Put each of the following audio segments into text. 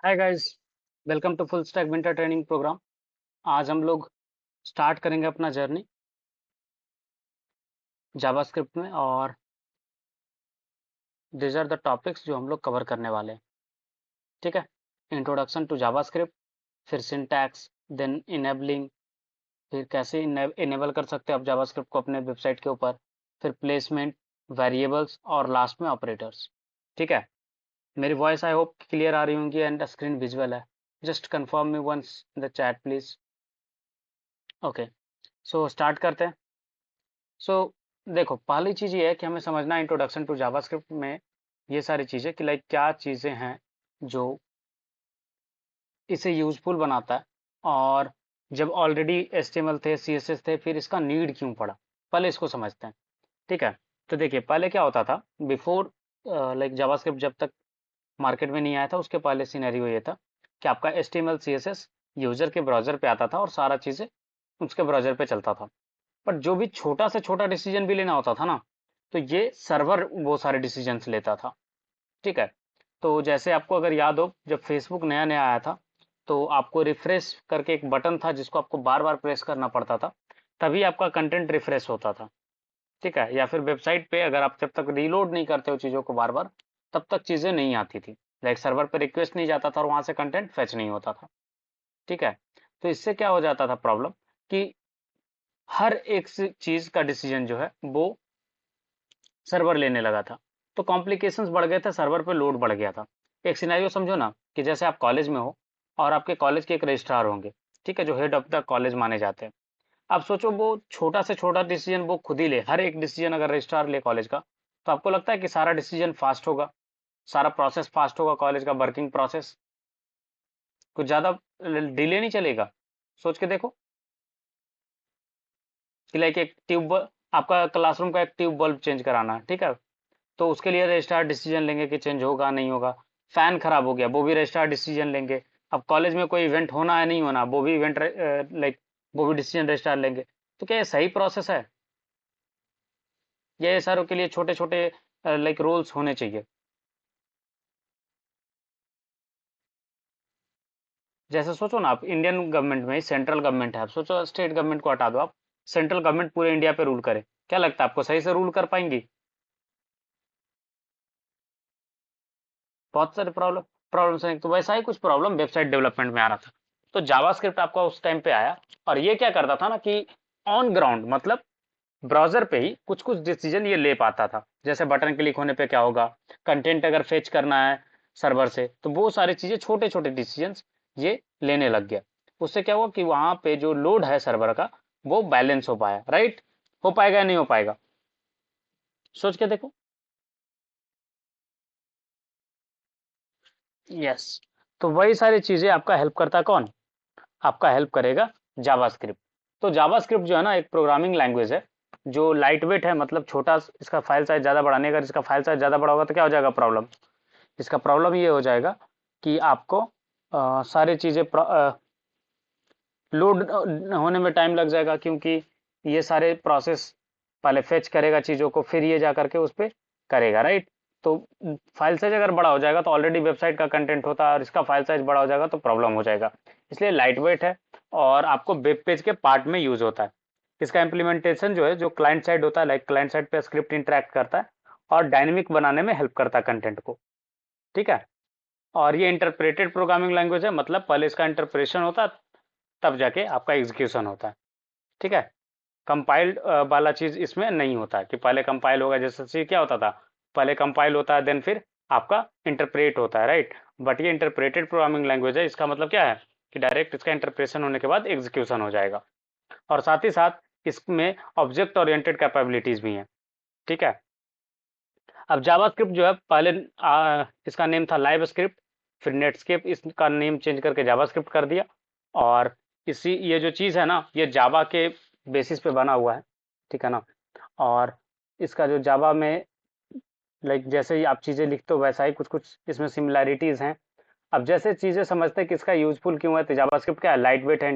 Hi guys, welcome to full stack winter training program. आज हम लोग स्टार्ट करेंगे अपना जर्नी जावास्क्रिप्ट में, और दिस आर द टॉपिक्स जो हम लोग कवर करने वाले हैं। ठीक है। इंट्रोडक्शन टू जावास्क्रिप्ट, फिर सिंटैक्स, देन इनेबलिंग, फिर कैसे इनेबल कर सकते हैं आप जावास्क्रिप्ट को अपने वेबसाइट के ऊपर, फिर प्लेसमेंट, वेरिएबल्स, और लास्ट में ऑपरेटर्स। ठीक है। मेरी वॉइस आई होप क्लियर आ रही होंगी एंड स्क्रीन विजुअल है। Just confirm me once in the chat please. Okay, so start करते हैं। सो देखो, पहली चीज़ ये है कि हमें समझना है इंट्रोडक्शन टू जावास्क्रिप्ट में ये सारी चीज़ें कि लाइक क्या चीज़ें हैं जो इसे यूजफुल बनाता है, और जब ऑलरेडी HTML थे, CSS थे, फिर इसका नीड क्यों पड़ा, पहले इसको समझते हैं। ठीक है। तो देखिए, पहले क्या होता था बिफोर लाइक जावास्क्रिप्ट जब तक मार्केट में नहीं आया था, उसके पहले सिनेरियो ये था कि आपका HTML CSS यूजर के ब्राउजर पे आता था और सारा चीज़ें उसके ब्राउजर पे चलता था। पर जो भी छोटा से छोटा डिसीजन भी लेना होता था ना, तो ये सर्वर वो सारे डिसीजंस लेता था। ठीक है। तो जैसे आपको अगर याद हो, जब फेसबुक नया नया आया था, तो आपको रिफ्रेश करके एक बटन था जिसको आपको बार बार प्रेस करना पड़ता था, तभी आपका कंटेंट रिफ्रेश होता था। ठीक है। या फिर वेबसाइट पे अगर आप जब तक रीलोड नहीं करते हो चीज़ों को बार बार, तब तक चीज़ें नहीं आती थी। लाइक सर्वर पे रिक्वेस्ट नहीं जाता था और वहां से कंटेंट फेच नहीं होता था। ठीक है। तो इससे क्या हो जाता था प्रॉब्लम, कि हर एक चीज का डिसीजन जो है वो सर्वर लेने लगा था। तो कॉम्प्लिकेशंस बढ़ गए थे, सर्वर पे लोड बढ़ गया था। एक सिनेरियो समझो ना, कि जैसे आप कॉलेज में हो और आपके कॉलेज के एक रजिस्ट्रार होंगे। ठीक है, जो हेड ऑफ द कॉलेज माने जाते हैं। आप सोचो, वो छोटा से छोटा डिसीजन वो खुद ही ले, हर एक डिसीजन अगर रजिस्ट्रार ले कॉलेज का, तो आपको लगता है कि सारा डिसीजन फास्ट होगा, सारा प्रोसेस फास्ट होगा, कॉलेज का वर्किंग प्रोसेस कुछ ज्यादा डिले नहीं चलेगा? सोच के देखो कि लाइक एक ट्यूब, आपका क्लासरूम का एक ट्यूब बल्ब चेंज कराना है, ठीक है, तो उसके लिए रजिस्ट्रार डिसीजन लेंगे कि चेंज होगा नहीं होगा। फैन खराब हो गया, वो भी रजिस्ट्रार डिसीजन लेंगे। अब कॉलेज में कोई इवेंट होना है नहीं होना, वो भी इवेंट लाइक वो भी डिसीजन रजिस्ट्रार लेंगे। तो क्या ये सही प्रोसेस है? ये सारों के लिए छोटे छोटे लाइक रूल्स होने चाहिए। जैसे सोचो ना, आप इंडियन गवर्नमेंट में सेंट्रल गवर्नमेंट है, आप सोचो स्टेट गवर्नमेंट को हटा दो, आप सेंट्रल गवर्नमेंट पूरे इंडिया पे रूल करे, क्या लगता है आपको सही से रूल कर पाएंगी? बहुत सारे प्रॉब्लम्स हैं। तो वैसा ही कुछ प्रॉब्लम वेबसाइट डेवलपमेंट में आ रहा था। तो जावास्क्रिप्ट आपका उस टाइम पे आया, और ये क्या करता था ना, कि ऑन ग्राउंड मतलब ब्राउजर पे ही कुछ कुछ डिसीजन ये ले पाता था। जैसे बटन क्लिक होने पे क्या होगा, कंटेंट अगर फेच करना है सर्वर से, तो वो सारी चीजें छोटे छोटे डिसीजन ये लेने लग गया। उससे क्या हुआ कि वहां पे जो लोड है सर्वर का, वो बैलेंस हो पाया। राइट? हो पाएगा या नहीं हो पाएगा? सोच के देखो। यस। तो वही सारी चीजें आपका हेल्प करता कौन? आपका हेल्प करेगा जावास्क्रिप्ट। तो जावास्क्रिप्ट जो है ना, एक प्रोग्रामिंग लैंग्वेज है जो लाइट वेट है, मतलब छोटा। इसका फाइल साइज ज़्यादा बढ़ाने, अगर इसका फाइल साइज ज़्यादा बड़ा होगा तो क्या हो जाएगा प्रॉब्लम? इसका प्रॉब्लम ये हो जाएगा कि आपको सारी चीज़ें लोड होने में टाइम लग जाएगा, क्योंकि ये सारे प्रोसेस पहले फेच करेगा चीज़ों को, फिर ये जा करके उस पर करेगा। राइट? तो फाइल साइज अगर बड़ा हो जाएगा तो ऑलरेडी वेबसाइट का कंटेंट होता है, और इसका फाइल साइज बड़ा हो जाएगा तो प्रॉब्लम हो जाएगा। इसलिए लाइट वेट है, और आपको वेब पेज के पार्ट में यूज होता है। इसका इम्प्लीमेंटेशन जो है, जो क्लाइंट साइड होता है, लाइक क्लाइंट साइड पे स्क्रिप्ट इंटरेक्ट करता है और डायनेमिक बनाने में हेल्प करता है कंटेंट को। ठीक है। और ये इंटरप्रेटेड प्रोग्रामिंग लैंग्वेज है, मतलब पहले इसका इंटरप्रेशन होता है, तब जाके आपका एग्जीक्यूशन होता है। ठीक है। कंपाइल्ड वाला चीज इसमें नहीं होता है कि पहले कंपाइल होगा। जैसे क्या होता था, पहले कंपाइल होता है, देन फिर आपका इंटरप्रेट होता है। राइट? बट ये इंटरप्रेटेड प्रोग्रामिंग लैंग्वेज है। इसका मतलब क्या है कि डायरेक्ट इसका इंटरप्रेशन होने के बाद एग्जीक्यूशन हो जाएगा, और साथ ही साथ इसमें ऑब्जेक्ट ओरिएंटेड कैपेबिलिटीज भी हैं। ठीक है। अब जावास्क्रिप्ट जो है, पहले इसका नेम था लाइव स्क्रिप्ट, फिर नेटस्केप इसका नेम चेंज करके जावास्क्रिप्ट कर दिया। और इसी ये जो चीज़ है ना, ये जावा के बेसिस पे बना हुआ है। ठीक है ना? और इसका जो जावा में लाइक जैसे ही आप चीज़ें लिखते हो, वैसा ही कुछ कुछ इसमें सिमिलैरिटीज़ हैं। अब जैसे चीज़ें समझते हैं कि इसका यूजफुल क्यों है, तो जावास्क्रिप्ट क्या है, लाइट वेट है,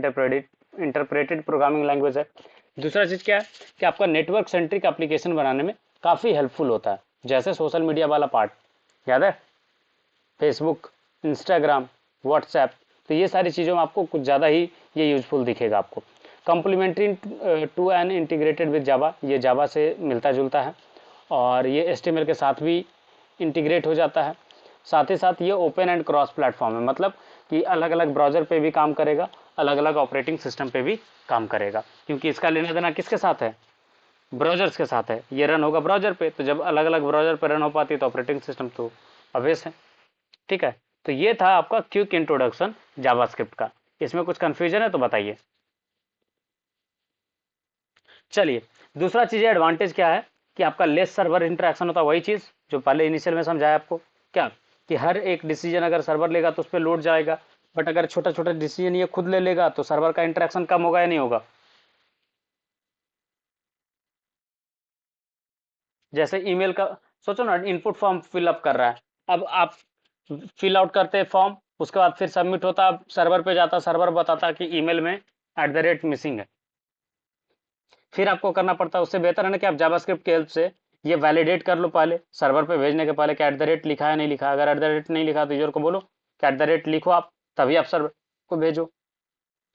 इंटरप्रेटेड प्रोग्रामिंग लैंग्वेज है। दूसरा चीज़ क्या है कि आपका नेटवर्क सेंट्रिक एप्लीकेशन बनाने में काफ़ी हेल्पफुल होता है। जैसे सोशल मीडिया वाला पार्ट याद है, फेसबुक, इंस्टाग्राम, व्हाट्सएप। तो ये सारी चीज़ों में आपको कुछ ज़्यादा ही ये यूजफुल दिखेगा आपको। Complementary to an integrated with Java, ये जावा से मिलता जुलता है और ये एचटीएमएल के साथ भी इंटीग्रेट हो जाता है। साथ ही साथ ये ओपन एंड क्रॉस प्लेटफॉर्म है, मतलब कि अलग अलग ब्राउज़र पे भी काम करेगा, अलग अलग ऑपरेटिंग सिस्टम पे भी काम करेगा, क्योंकि इसका लेना देना किसके साथ है, ब्राउज़र्स के साथ है। ये रन होगा ब्राउज़र पे, तो जब अलग अलग ब्राउज़र पे रन हो पाती है तो ऑपरेटिंग सिस्टम तो अवेस है। ठीक है, तो ये था आपका क्विक इंट्रोडक्शन जावास्क्रिप्ट का। इसमें कुछ कंफ्यूजन है तो बताइए। चलिए, दूसरा चीज़ एडवांटेज क्या है कि आपका लेस सर्वर इंटरेक्शन होता है, वही चीज़ जो पहले इनिशियल में समझाया आपको, क्या कि हर एक डिसीजन अगर सर्वर लेगा तो उस पर लोड जाएगा, बट अगर छोटा छोटा डिसीजन ये खुद ले लेगा तो सर्वर का इंटरेक्शन कम होगा या नहीं होगा। जैसे ईमेल का सोचो ना, इनपुट फॉर्म फिलअप कर रहा है, अब आप फिल आउट करते हैं फॉर्म, उसके बाद फिर सबमिट होता, सर्वर पे जाता, सर्वर बताता कि ईमेल में @ मिसिंग है, फिर आपको करना पड़ता है। उससे बेहतर है ना कि आप जावास्क्रिप्ट की हेल्प से ये वैलिडेट कर लो पहले, सर्वर पे भेजने के पहले कि @ लिखा है नहीं लिखा। अगर @ नहीं लिखा तो यूजर को बोलो कि @ लिखो आप, तभी आप सर्वर को भेजो,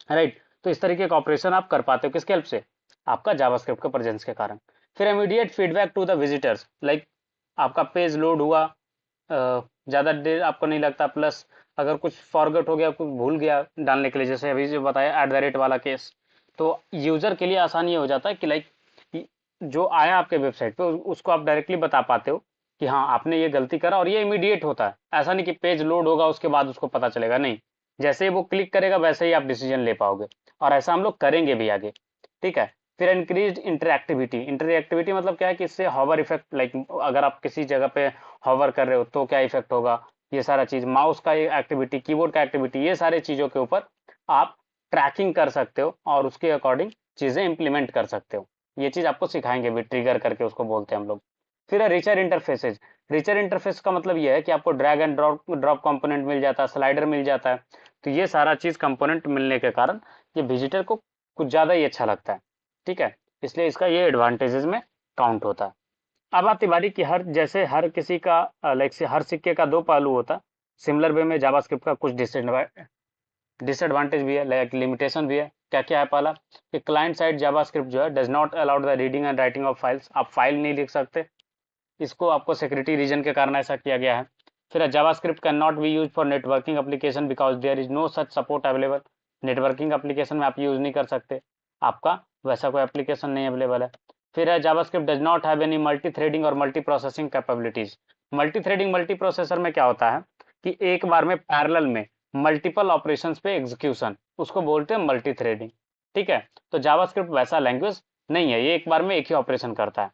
राइट। तो इस तरीके का ऑपरेशन आप कर पाते हो किसके हेल्प से, आपका जावास्क्रिप्ट के प्रेजेंस के कारण। फिर immediate feedback to the visitors, like आपका पेज लोड हुआ, ज़्यादा देर आपको नहीं लगता, प्लस अगर कुछ फॉरगेट हो गया, कुछ भूल गया डालने के लिए, जैसे अभी जो बताया @ वाला केस, तो यूज़र के लिए आसानी ये हो जाता है कि लाइक जो आया आपके वेबसाइट पे उसको आप डायरेक्टली बता पाते हो कि हाँ आपने ये गलती करा, और ये इमीडिएट होता है। ऐसा नहीं कि पेज लोड होगा उसके बाद उसको पता चलेगा, नहीं, जैसे ही वो क्लिक करेगा वैसे ही आप डिसीजन ले पाओगे, और ऐसा हम लोग करेंगे भी आगे। ठीक है। फिर इंक्रीज इंटरएक्टिविटी, इंटरएक्टिविटी मतलब क्या है कि इससे हॉवर इफेक्ट, लाइक अगर आप किसी जगह पे हॉवर कर रहे हो तो क्या इफेक्ट होगा, ये सारा चीज, माउस का एक्टिविटी, कीबोर्ड का एक्टिविटी, ये सारे चीजों के ऊपर आप ट्रैकिंग कर सकते हो और उसके अकॉर्डिंग चीजें इंप्लीमेंट कर सकते हो। ये चीज आपको सिखाएंगे भी, ट्रिगर करके उसको बोलते हैं हम लोग। फिर है रिचर इंटरफेसेज। रिचर इंटरफेस का मतलब ये है कि आपको drag and drop drop component मिल जाता है, स्लाइडर मिल जाता है। तो ये सारा चीज कंपोनेंट मिलने के कारण ये विजिटर को कुछ ज़्यादा ही अच्छा लगता है। ठीक है, इसलिए इसका ये एडवांटेजेस में काउंट होता है। अब आती बारी कि हर जैसे हर किसी का लाइक से हर सिक्के का दो पहलू होता है, सिमिलर वे में जावास्क्रिप्ट का कुछ डिसएडवांटेज भी है, लाइक लिमिटेशन भी है। क्या क्या है, पहला कि क्लाइंट साइड जावास्क्रिप्ट जो है does not allowed the reading and writing of files, आप फाइल नहीं लिख सकते, इसको आपको सिक्योरिटी रीजन के कारण ऐसा किया गया है। फिर JavaScript can not be use for networking application because there is no such support available, networking application में आप यूज नहीं कर सकते, आपका वैसा कोई एप्लीकेशन नहीं अवेलेबल है। फिर है JavaScript does not have any multi threading और multi processing capabilities. Multi threading multi processor में क्या होता है कि एक बार में पैरेलल में मल्टीपल ऑपरेशंस पे एग्जीक्यूशन, उसको बोलते हैं मल्टी थ्रेडिंग। ठीक है, तो जावास्क्रिप्ट वैसा लैंग्वेज नहीं है, ये एक बार में एक ही ऑपरेशन करता है।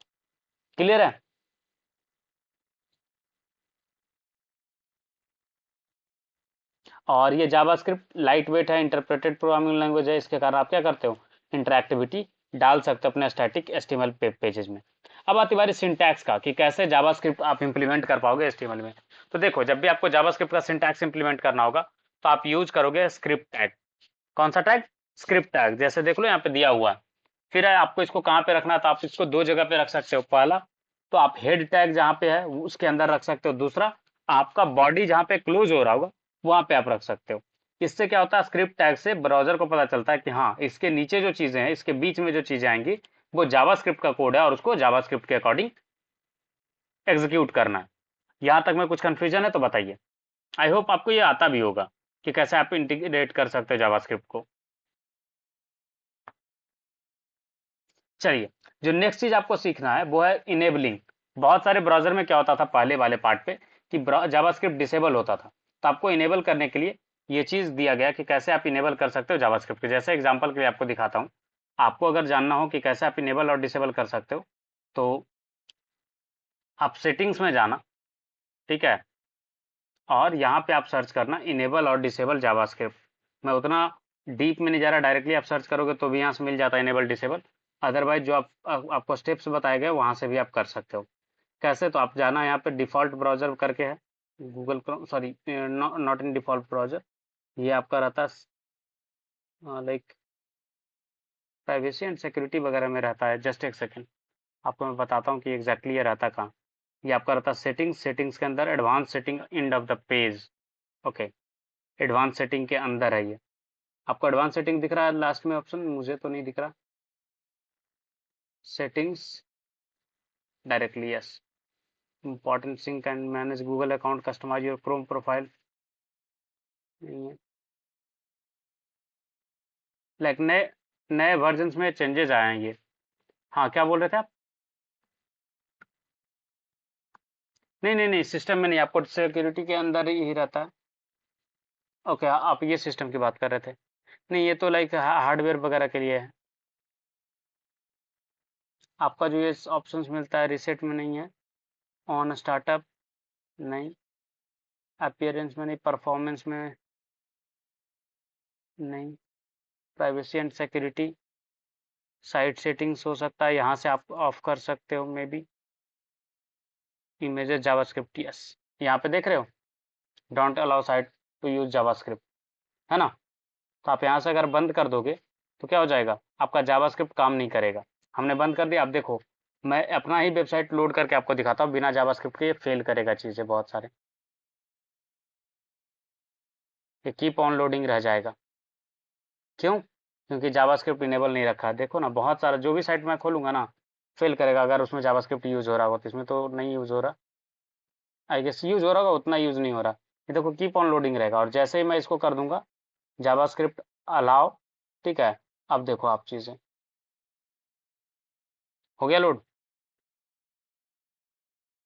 क्लियर है। और ये जावास्क्रिप्ट लाइट वेट है, इंटरप्रेटेड प्रोग्रामिंग लैंग्वेज है, इसके कारण आप क्या करते हो, इंटरैक्टिविटी डाल सकते हो अपने स्टैटिक एचटीएमएल पेजेस में। अब आती बारी सिंटैक्स का कि कैसे जावास्क्रिप्ट आप इंप्लीमेंट कर पाओगे एचटीएमएल में। तो देखो, जब भी आपको जावास्क्रिप्ट का सिंटैक्स इंप्लीमेंट करना होगा तो आप यूज करोगे स्क्रिप्ट टैग। कौन सा टैग, स्क्रिप्ट टैग, जैसे देख लो यहाँ पे दिया हुआ है। फिर है आपको इसको कहाँ पे रखना है, तो आप इसको दो जगह पे रख सकते हो। पहला तो आप हेड टैग जहाँ पे है उसके अंदर रख सकते हो, दूसरा आपका बॉडी जहाँ पे क्लोज हो रहा होगा वहां पे आप रख सकते हो। इससे क्या होता है, स्क्रिप्ट टैग से ब्राउजर को पता चलता है कि हाँ इसके नीचे जो चीजें हैं, इसके बीच में जो चीजें आएंगी वो जावास्क्रिप्ट का कोड है और उसको जावास्क्रिप्ट के अकॉर्डिंग एग्जीक्यूट करना है। यहाँ तक में कुछ कंफ्यूजन है तो बताइए। आई होप आपको ये आता भी होगा कि कैसे आप इंटीग्रेट कर सकते हो जावास्क्रिप्ट को। चलिए, जो नेक्स्ट चीज आपको सीखना है वो है इनेबलिंग। बहुत सारे ब्राउजर में क्या होता था पहले वाले पार्ट पे कि जावास्क्रिप्ट डिसेबल होता था, तो आपको इनेबल करने के लिए ये चीज दिया गया कि कैसे आप इनेबल कर सकते हो जावास्क्रिप्ट के। जैसे एग्जांपल के लिए आपको दिखाता हूँ, आपको अगर जानना हो कि कैसे आप इनेबल और डिसेबल कर सकते हो, तो आप सेटिंग्स में जाना। ठीक है, और यहाँ पे आप सर्च करना इनेबल और डिसेबल जावास्क्रिप्ट। मैं उतना डीप में नहीं जा रहा, डायरेक्टली आप सर्च करोगे तो भी यहाँ से मिल जाता है इनेबल डिसेबल। अदरवाइज जो आपको स्टेप्स बताए गए वहाँ से भी आप कर सकते हो। कैसे, तो आप जाना यहाँ पे डिफ़ॉल्ट ब्राउज़र करके है, Google Chrome, sorry not in default browser, ये आपका रहता है लाइक प्राइवेसी एंड सिक्योरिटी वगैरह में रहता है। जस्ट एक सेकेंड, आपको मैं बताता हूँ कि एग्जैक्टली ये रहता कहाँ। ये आपका रहता है सेटिंग्स, सेटिंग्स के अंदर advance setting end of the page. Okay, advance setting के अंदर है ये। आपको एडवांस सेटिंग दिख रहा है लास्ट में ऑप्शन? मुझे तो नहीं दिख रहा। Settings directly, yes. Important sync and manage Google account, customize your Chrome profile, like नए नए वर्जन में चेंजेस आए हैं ये। हाँ, क्या बोल रहे थे आप? नहीं नहीं नहीं, सिस्टम में नहीं, आपको सिक्योरिटी के अंदर ही रहता है। ओके, आप ये सिस्टम की बात कर रहे थे। नहीं, ये तो लाइक हार्डवेयर वगैरह के लिए है। आपका जो ये ऑप्शंस मिलता है रिसेट में नहीं है, ऑन स्टार्टअप नहीं, अपीयरेंस में नहीं, परफॉर्मेंस में नहीं, privacy and security, site settings हो सकता है, यहाँ से आप ऑफ कर सकते हो maybe. Images JavaScript, yes. यहाँ पे देख रहे हो, don't allow site to use JavaScript, है ना? तो आप यहाँ से अगर बंद कर दोगे तो क्या हो जाएगा, आपका जावास्क्रिप्ट काम नहीं करेगा। हमने बंद कर दिया। आप देखो, मैं अपना ही वेबसाइट लोड करके आपको दिखाता हूँ, बिना जावास्क्रिप्ट के ये फेल करेगा चीज़ें बहुत सारे, ये कीप ऑन लोडिंग रह जाएगा। क्यों? क्योंकि जावास्क्रिप्ट इनेबल नहीं रखा है। देखो ना, बहुत सारा जो भी साइट मैं खोलूंगा ना, फेल करेगा अगर उसमें जावास्क्रिप्ट यूज हो रहा होगा, तो इसमें तो नहीं यूज हो रहा। आई गेस यूज हो रहा होगा, उतना यूज नहीं हो रहा। ये देखो, कीप ऑन लोडिंग रहेगा, और जैसे ही मैं इसको कर दूंगा जावास्क्रिप्ट अलाउ, ठीक है, अब देखो आप चीज़ें, हो गया लोड,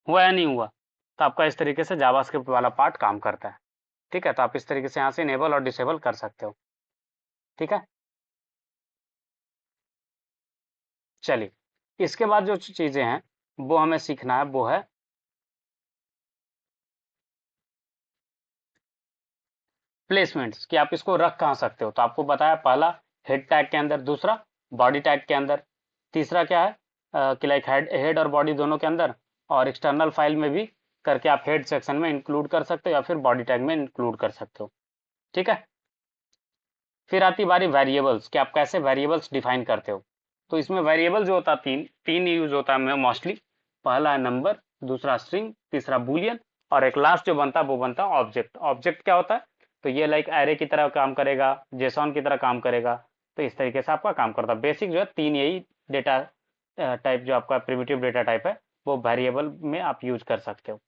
हुआ या नहीं हुआ? तो आपका इस तरीके से जावास्क्रिप्ट वाला पार्ट काम करता है। ठीक है, तो आप इस तरीके से यहाँ से इनेबल और डिसेबल कर सकते हो। ठीक है, चलिए, इसके बाद जो चीज़ें हैं वो हमें सीखना है, वो है प्लेसमेंट्स, कि आप इसको रख कहाँ सकते हो। तो आपको बताया, पहला हेड टैग के अंदर, दूसरा बॉडी टैग के अंदर, तीसरा क्या है कि लाइक हेड हेड और बॉडी दोनों के अंदर, और एक्सटर्नल फाइल में भी करके आप हेड सेक्शन में इंक्लूड कर सकते हो या फिर बॉडी टैग में इंक्लूड कर सकते हो। ठीक है, फिर आती बारी वेरिएबल्स, कि आप कैसे वेरिएबल्स डिफाइन करते हो। तो इसमें वेरिएबल जो होता है, तीन तीन यूज होता है मोस्टली। पहला है नंबर, दूसरा स्ट्रिंग, तीसरा बुलियन, और एक लास्ट जो बनता है वो बनता है ऑब्जेक्ट। ऑब्जेक्ट क्या होता है? तो ये लाइक एरे की तरह काम करेगा, जेसॉन की तरह काम करेगा। तो इस तरीके से आपका काम करता है। बेसिक जो है तीन यही डेटा टाइप, जो आपका प्रिमिटिव डेटा टाइप है, वो वेरिएबल में आप यूज कर सकते हो।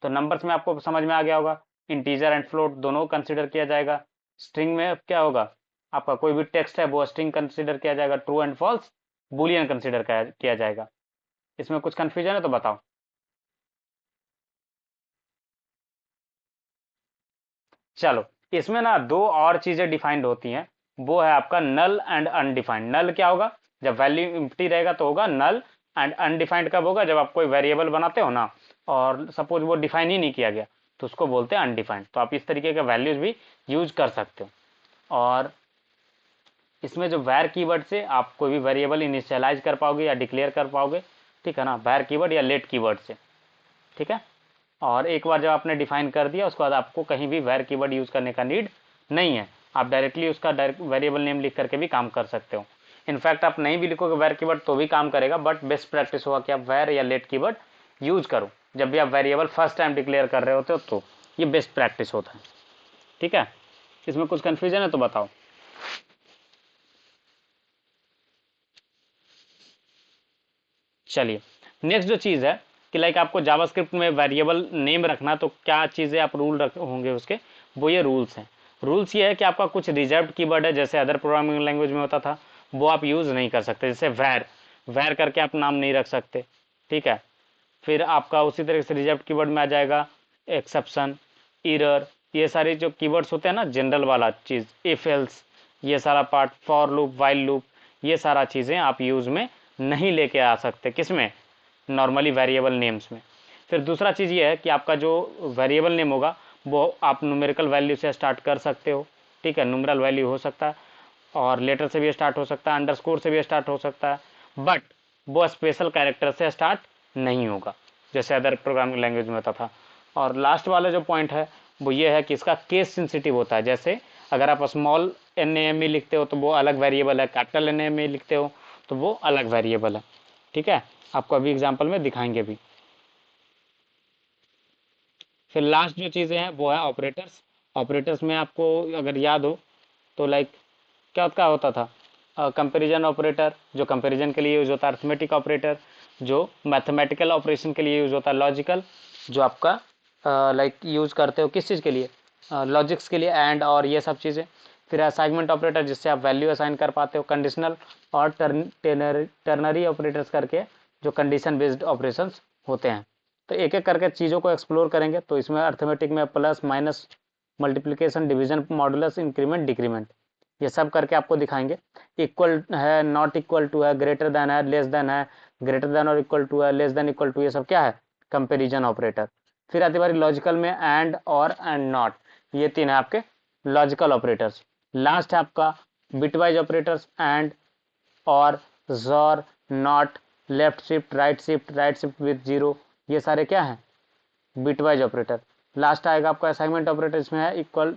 तो नंबर्स में आपको समझ में आ गया होगा, इंटीजर एंड फ्लोट दोनों कंसिडर किया जाएगा। स्ट्रिंग में क्या होगा, आपका कोई भी टेक्स्ट है वो स्ट्रिंग कंसिडर किया जाएगा, true and false boolean consider किया जाएगा। इसमें कुछ कंफ्यूजन है तो बताओ। चलो, इसमें ना दो और चीजें डिफाइंड होती हैं, वो है आपका नल एंड अनडिफाइंड। नल क्या होगा, जब वैल्यू एम्प्टी रहेगा तो होगा नल, एंड अनडिफाइंड कब होगा, जब आप कोई वेरिएबल बनाते हो ना, और सपोज वो डिफाइन ही नहीं किया गया, तो उसको बोलते हैं अनडिफाइंड। तो आप इस तरीके के वैल्यूज भी यूज कर सकते हो। और इसमें जो वैर कीवर्ड से आप कोई भी वेरिएबल इनिशियलाइज कर पाओगे या डिक्लेयर कर पाओगे। ठीक है ना, वैर कीवर्ड या लेट कीवर्ड से। ठीक है, और एक बार जब आपने डिफाइन कर दिया, उसके बाद आपको कहीं भी वैर कीवर्ड यूज करने का नीड नहीं है। आप डायरेक्टली उसका डायरेक्ट वेरिएबल नेम लिख करके भी काम कर सकते हो। इनफैक्ट आप नहीं भी लिखोगे वैर कीवर्ड तो भी काम करेगा, बट बेस्ट प्रैक्टिस होगा कि आप वैर या लेट कीवर्ड यूज करो जब भी आप वेरिएबल फर्स्ट टाइम डिक्लेयर कर रहे होते हो, तो ये बेस्ट प्रैक्टिस होता है। ठीक है, इसमें कुछ कंफ्यूजन है तो बताओ। चलिए, नेक्स्ट जो चीज़ है कि लाइक आपको जावास्क्रिप्ट में वेरिएबल नेम रखना, तो क्या चीज़ें आप रूल रख होंगे उसके, वो ये रूल्स हैं। रूल्स ये है कि आपका कुछ रिजर्व्ड कीवर्ड है, जैसे अदर प्रोग्रामिंग लैंग्वेज में होता था, वो आप यूज़ नहीं कर सकते। जैसे वैर, वैर करके आप नाम नहीं रख सकते। ठीक है, फिर आपका उसी तरह से रिजर्व्ड कीवर्ड में आ जाएगा एक्सेप्शन, एरर, ये सारे जो कीवर्ड्स होते हैं ना, जनरल वाला चीज़, इफ एल्स, ये सारा part, for loop, while loop, ये सारा चीज़ें आप यूज़ में नहीं लेके आ सकते। किसमें? नॉर्मली वेरिएबल नेम्स में। फिर दूसरा चीज़ ये है कि आपका जो वेरिएबल नेम होगा वो आप न्यूमेरिकल वैल्यू से स्टार्ट कर सकते हो। ठीक है, न्यूमरल वैल्यू हो सकता है, और लेटर से भी स्टार्ट हो सकता है, अंडरस्कोर से भी स्टार्ट हो सकता है, बट वो स्पेशल कैरेक्टर से स्टार्ट नहीं होगा, जैसे अदर प्रोग्रामिंग लैंग्वेज में होता था। और लास्ट वाला जो पॉइंट है वो ये है कि इसका केस सेंसिटिव होता है। जैसे अगर आप स्मॉल एन एम ई लिखते हो तो वो अलग वेरिएबल है, कैपिटल एन एम ई लिखते हो तो वो अलग वेरिएबल है। ठीक है, आपको अभी एग्जाम्पल में दिखाएंगे भी। फिर लास्ट जो चीज़ें हैं वो है ऑपरेटर्स। ऑपरेटर्स में आपको अगर याद हो तो लाइक क्या होता था, कंपैरिजन ऑपरेटर जो कंपैरिजन के लिए यूज होता है, अर्थमेटिक ऑपरेटर जो मैथमेटिकल ऑपरेशन के लिए यूज होता है, लॉजिकल जो आपका लाइक यूज करते हो किस चीज़ के लिए, लॉजिक्स के लिए, एंड और ये सब चीज़ें। फिर असाइनमेंट ऑपरेटर जिससे आप वैल्यू असाइन कर पाते हो, कंडीशनल और टर्नरी ऑपरेटर्स करके जो कंडीशन बेस्ड ऑपरेशंस होते हैं। तो एक एक करके चीज़ों को एक्सप्लोर करेंगे। तो इसमें अर्थमेटिक में plus minus multiplication division modulus increment decrement ये सब करके आपको दिखाएंगे। इक्वल है, नॉट इक्वल टू है, ग्रेटर देन है, लेस देन है, ग्रेटर देन और इक्वल टू है, लेस देन इक्वल टू, ये सब क्या है, कंपेरिजन ऑपरेटर। फिर आती बारी लॉजिकल में एंड और एंड नॉट, ये तीन है आपके लॉजिकल ऑपरेटर्स। लास्ट है आपका बिटवाइज ऑपरेटर्स, एंड और jaw not, left shift, right shift with zero, ये सारे क्या है बिटवाइज ऑपरेटर। लास्ट आएगा आपका असाइनमेंट ऑपरेटर, इसमें है इक्वल,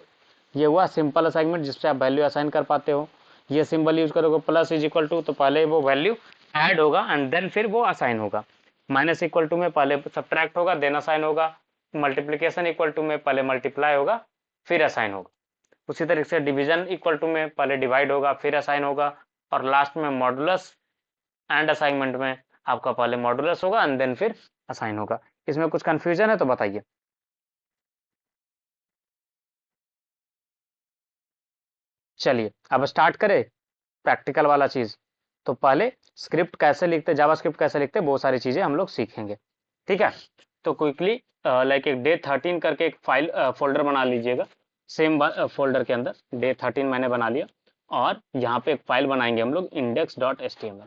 ये हुआ सिंपल असाइनमेंट जिससे आप वैल्यू असाइन कर पाते हो। ये सिंबल यूज करोगे प्लस इज इक्वल टू, तो पहले वो वैल्यू ऐड होगा एंड देन फिर वो असाइन होगा। माइनस इक्वल टू में पहले सब्ट्रैक्ट होगा देन असाइन होगा। मल्टीप्लीकेशन इक्वल टू में पहले मल्टीप्लाई होगा फिर असाइन होगा। उसी तरीके से डिवीजन इक्वल टू में पहले डिवाइड होगा फिर असाइन होगा। और लास्ट में मॉडुलस एंड असाइनमेंट में आपका पहले मॉडुलस होगा एंड देन फिर असाइन होगा। इसमें कुछ कंफ्यूजन है तो बताइए। चलिए अब स्टार्ट करें प्रैक्टिकल वाला चीज। तो पहले स्क्रिप्ट कैसे लिखते, जावास्क्रिप्ट कैसे लिखते, बहुत सारी चीजें हम लोग सीखेंगे। ठीक है, तो क्विकली लाइक एक डे 13 करके एक फाइल फोल्डर बना लीजिएगा। सेम फोल्डर के अंदर डे 13 मैंने बना लिया और यहाँ पे एक फाइल बनाएंगे हम लोग index.html।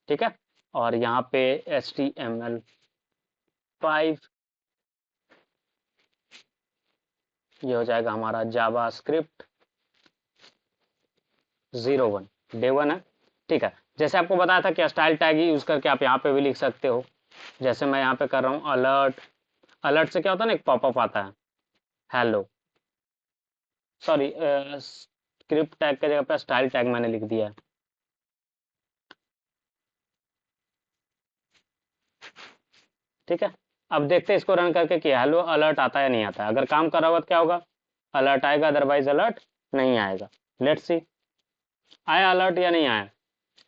ठीक है, और यहाँ पे HTML5 ये हो जाएगा हमारा जावास्क्रिप्ट 01 डे 1 है। ठीक है, जैसे आपको बताया था कि स्टाइल टैग यूज करके आप यहाँ पे भी लिख सकते हो। जैसे मैं यहाँ पे कर रहा हूँ अलर्ट, अलर्ट से क्या होता है ना एक पॉपअप आता है हेलो, सॉरी स्क्रिप्ट टैग की जगह पे स्टाइल टैग मैंने लिख दिया है। ठीक है, अब देखते हैं इसको रन करके कि हेलो अलर्ट आता है या नहीं आता है। अगर काम कर रहा होगा तो क्या होगा, अलर्ट आएगा, अदरवाइज अलर्ट नहीं आएगा। लेट्स सी आया अलर्ट या नहीं आया,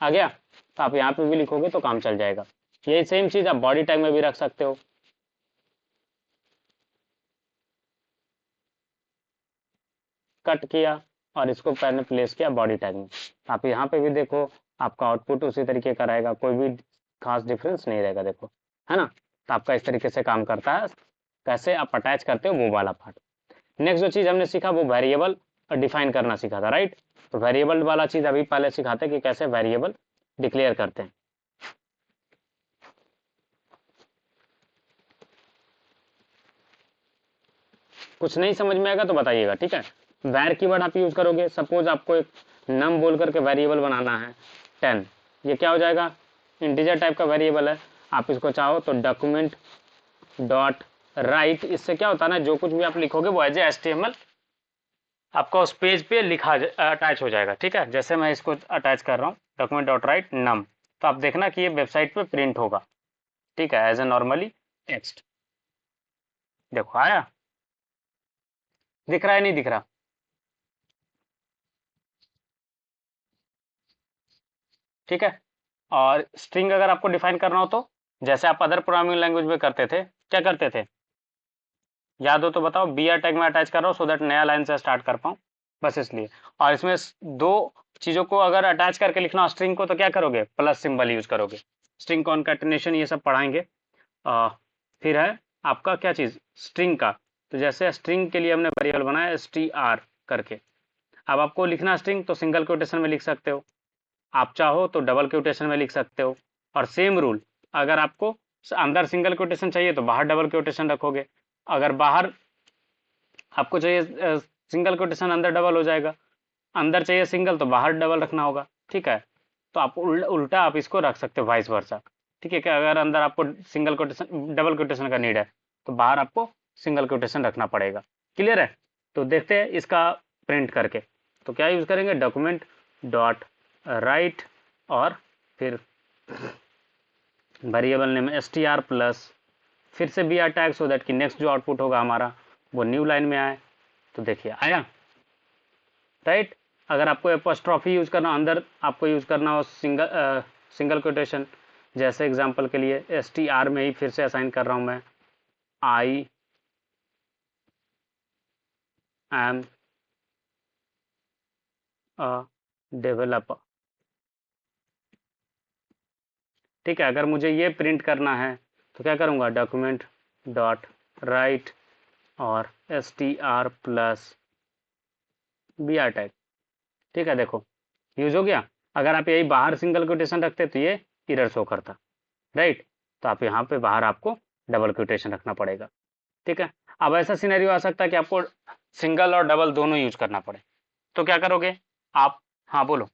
आ गया। तो आप यहाँ पे भी लिखोगे तो काम चल जाएगा। यही सेम चीज आप बॉडी टैग में भी रख सकते हो। कट किया और इसको मैंने प्लेस किया बॉडी टैग में। आप यहाँ पे भी देखो आपका आउटपुट उसी तरीके का रहेगा, कोई भी खास डिफरेंस नहीं रहेगा, देखो है ना। तो आपका इस तरीके से काम करता है, कैसे आप अटैच करते हो वो वाला पार्ट। नेक्स्ट जो चीज़ हमने सीखा वो वेरिएबल डिफाइन करना सीखा था, राइट। तो वेरिएबल वाला चीज़ अभी पहले सिखाते हैं कि कैसे वेरिएबल डिक्लेयर करते हैं। कुछ नहीं समझ में आएगा तो बताइएगा, ठीक है। वैर कीवर्ड आप यूज करोगे, सपोज आपको एक नम बोल करके वेरिएबल बनाना है 10, ये क्या हो जाएगा, इंटीजर टाइप का वेरिएबल है। आप इसको चाहो तो डॉक्यूमेंट डॉट राइट, इससे क्या होता है ना जो कुछ भी आप लिखोगे वो एज ए HTML आपका उस पेज पे लिखा अटैच हो जाएगा। ठीक है, जैसे मैं इसको अटैच कर रहा हूँ डॉक्यूमेंट डॉट राइट नम, तो आप देखना कि ये वेबसाइट पे प्रिंट होगा। ठीक है, एज ए नॉर्मली टेक्स्ट। देखो आया, दिख रहा है नहीं दिख रहा। ठीक है, और स्ट्रिंग अगर आपको डिफाइन करना हो तो जैसे आप अदर प्रोग्रामिंग लैंग्वेज में करते थे, क्या करते थे याद हो तो बताओ। बी आर टैग में अटैच कर रहा हूँ सो दैट नया लाइन से स्टार्ट कर पाऊँ, बस इसलिए। और इसमें दो चीज़ों को अगर अटैच करके लिखना हो स्ट्रिंग को तो क्या करोगे, प्लस सिंबल यूज करोगे। स्ट्रिंग कॉन्कैटिनेशन ये सब पढ़ाएंगे। फिर है आपका क्या चीज़ स्ट्रिंग का। तो जैसे स्ट्रिंग के लिए हमने वेरिएबल बनाया str करके। अब आपको लिखना स्ट्रिंग तो सिंगल कोटेशन में लिख सकते हो, आप चाहो तो डबल कोटेशन में लिख सकते हो। और सेम रूल, अगर आपको अंदर सिंगल कोटेशन चाहिए तो बाहर डबल कोटेशन रखोगे। अगर बाहर आपको चाहिए सिंगल कोटेशन अंदर डबल हो जाएगा, अंदर चाहिए सिंगल तो बाहर डबल रखना होगा। ठीक है, तो आप उल्टा आप इसको रख सकते हो वाइस वर्सा। ठीक है, कि अगर अंदर आपको सिंगल कोटेशन डबल कोटेशन का नीड है तो बाहर आपको सिंगल कोटेशन रखना पड़ेगा। क्लियर है, तो देखते हैं इसका प्रिंट करके। तो क्या यूज करेंगे, डॉक्यूमेंट डॉट राइट और फिर वेरिएबल नेम str प्लस फिर से br टैग, सो दैट कि नेक्स्ट जो आउटपुट होगा हमारा वो न्यू लाइन में आए, तो देखिए आया, राइट। अगर आपको एपोस्ट्रॉफी यूज करना, अंदर आपको यूज करना हो सिंगल कोटेशन, जैसे एग्जांपल के लिए STR में ही फिर से असाइन कर रहा हूं मैं, आई एम अ डेवलपर, ठीक है। अगर मुझे ये प्रिंट करना है तो क्या करूँगा, डॉक्यूमेंट डॉट राइट और STR प्लस BR टैग, ठीक है। देखो यूज हो गया। अगर आप यही बाहर सिंगल कोटेशन रखते तो ये इरर शो करता, राइट। तो आप यहाँ पे बाहर आपको डबल कोटेशन रखना पड़ेगा, ठीक है। अब ऐसा सिनेरियो आ सकता है कि आपको सिंगल और डबल दोनों यूज करना पड़े, तो क्या करोगे आप? हाँ बोलो।